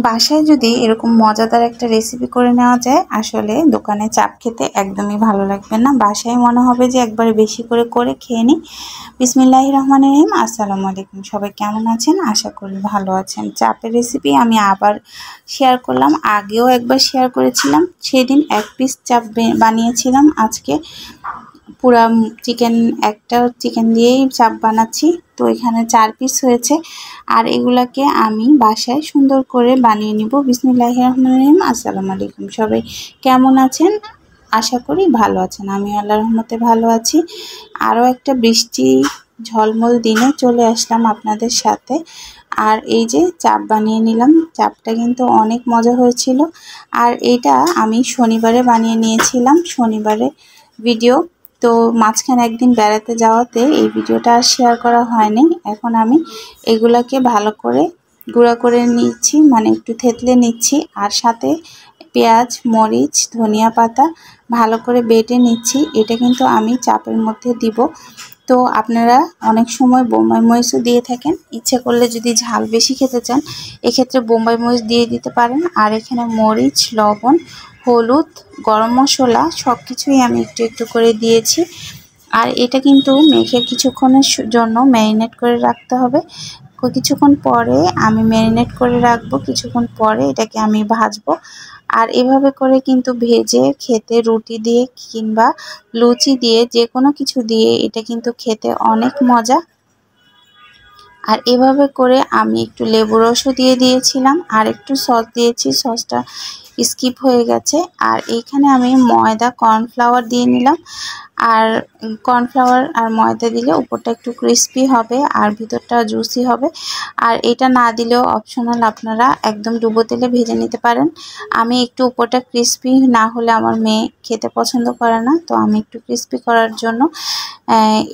বাসায় যদি এরকম মজাদার একটা রেসিপি করে নেওয়া যায়, আসলে দোকানে চাপ খেতে একদমই ভালো লাগবে না। বাসায় মনে হবে যে একবারে বেশি করে করে খেয়ে নিই। বিসমিল্লাহির রহমানির রহিম। আসসালামু আলাইকুম। সবাই কেমন আছেন? আশা করি ভালো আছেন। চাপের রেসিপি আমি আবার শেয়ার করলাম। আগেও একবার শেয়ার করেছিলাম, সেদিন 1 পিস চাপ বানিয়েছিলাম। আজকে পুরা একটা চিকেন দিয়েই চাপ বানাচ্ছি। তো এখানে 4 পিস হয়েছে, আর এগুলাকে আমি বাসায় সুন্দর করে বানিয়ে নিব। বিসমিল্লাহির রহমানির রহিম। আসসালামু আলাইকুম। সবাই কেমন আছেন? আশা করি ভালো আছেন। আমি আল্লাহর রহমতে ভালো আছি। আরও একটা বৃষ্টি ঝলমল দিনে চলে আসলাম আপনাদের সাথে। আর এই যে চাপ বানিয়ে নিলাম। চাপটা কিন্তু অনেক মজা হয়েছিল। আর এটা আমি শনিবারে বানিয়ে নিয়েছিলাম, শনিবারে ভিডিও। তো মাঝখানে একদিন বেড়াতে যাওয়াতে এই ভিডিওটা আর শেয়ার করা হয়নি। এখন আমি এগুলাকে ভালো করে গুঁড়া করে নিচ্ছি, মানে একটু থেতলে নিচ্ছি। আর সাথে পেঁয়াজ, মরিচ, ধনিয়া পাতা ভালো করে বেটে নিচ্ছি। এটা কিন্তু আমি চাপের মধ্যে দিব। তো আপনারা অনেক সময় বোম্বাই মরিচও দিয়ে থাকেন। ইচ্ছে করলে যদি ঝাল বেশি খেতে চান, এক্ষেত্রে বোম্বাই মরিচ দিয়ে দিতে পারেন। আর এখানে মরিচ, লবণ, হলুদ, গরম মশলা সব কিছুই আমি একটু একটু করে দিয়েছি। আর এটা কিন্তু মেখে কিছুক্ষণের জন্য ম্যারিনেট করে রাখতে হবে। কিছুক্ষণ পরে আমি ম্যারিনেট করে রাখবো, কিছুক্ষণ পরে এটাকে আমি ভাজবো। আর এভাবে করে কিন্তু ভেজে খেতে রুটি দিয়ে কিংবা লুচি দিয়ে যে কোনো কিছু দিয়ে এটা কিন্তু খেতে অনেক মজা। আর এভাবে করে আমি একটু লেবু রসও দিয়ে দিয়েছিলাম, আর একটু সস দিয়েছি, সসটা স্কিপ হয়ে গেছে। আর এইখানে আমি ময়দা, কর্নফ্লাওয়ার দিয়ে নিলাম। আর কর্নফ্লাওয়ার আর ময়দা দিলে উপরটা একটু ক্রিস্পি হবে আর ভিতরটা জুসি হবে। আর এটা না দিলেও অপশনাল, আপনারা একদম ডুবো তেলে ভেজে নিতে পারেন। আমি একটু উপরটা ক্রিস্পি না হলে আমার মেয়ে খেতে পছন্দ করে না, তো আমি একটু ক্রিস্পি করার জন্য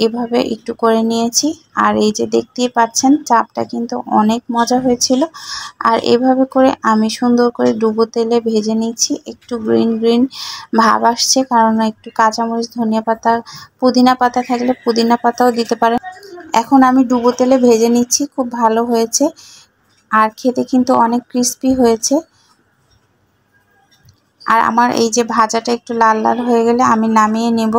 এভাবে একটু করে নিয়েছি। আর এই যে দেখতেই পাচ্ছেন, চাপটা কিন্তু অনেক মজা হয়েছিল। আর এভাবে করে আমি সুন্দর করে ডুবো তেলে ভেজে নিচ্ছি। একটু গ্রিন গ্রিন ভাব আসছে, কারণ একটু কাঁচামরিচ, ধনিয়া পাতা, পুদিনা পাতা থাকলে পুদিনা পাতাও দিতে পারেন। এখন আমি ডুবো তেলে ভেজে নিচ্ছি, খুব ভালো হয়েছে। আর খেতে কিন্তু অনেক ক্রিস্পি হয়েছে। আর আমার এই যে ভাজাটা একটু লাল লাল হয়ে গেলে আমি নামিয়ে নেব।